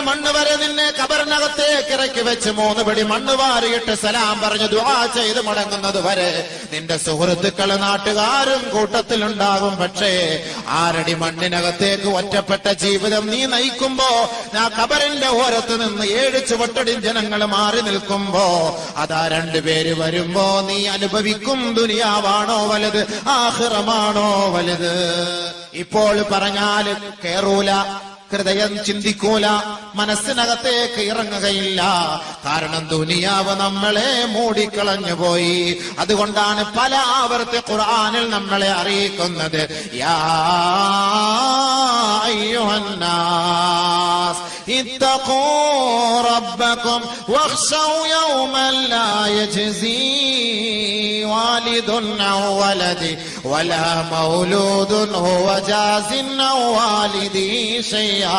മണ്ണ് വരെ നിന്നെ ഖബറിനകത്തേക്ക് ഇറക്കി വെച്ച് 3 പടി മണ്ണ് വാരിയിട്ട് സലാം പറഞ്ഞ് ദുആ ചെയ്ത് മടങ്ങുന്നത് വരെ നിന്റെ സുഹൃത്തുക്കള് നാട്ടുകാരും കൂട്ടത്തിലുണ്ടാകും. പക്ഷേ 6 അടി മണ്ണിനകത്തേക്ക് ഒറ്റപ്പെട്ട ജീവിതം നീ നയിക്കുമ്പോ, ആ ഖബറിന്റെ ഓരത്ത് നിന്ന് 7 ചുവട്ടടി ജനങ്ങൾ മാറി നിൽക്കുമ്പോ, അതാ 2 പേര് വരുമ്പോ നീ അനുഭവിക്കും ദുനിയാവാണോ വലുത്, ആഖിറമാണോ വലുത്? ഇപ്പോൾ പറഞ്ഞാൽ കേറൂല, ഹൃദയം ചിന്തിക്കൂല, മനസ്സിനകത്തേക്ക് ഇറങ്ങുകയില്ല. കാരണം ദുനിയാവ് നമ്മളെ മൂടിക്കളഞ്ഞു പോയി. അതുകൊണ്ടാണ് പല ആവർത്തി ഖുർആനിൽ നമ്മളെ അറിയിക്കുന്നത്, യാ അയ്യുഹന്നാസ് ഇത്തഖൂ റബ്ബക്കും വഖ്ശൗ യൗമൻ ലാ യജ്സീ വാലിദുൻ ഔ വലദി വലാ മൗലൂദുൻ ഹുവ ജാസിൻ ഔ വാലിദി ഷൈആ.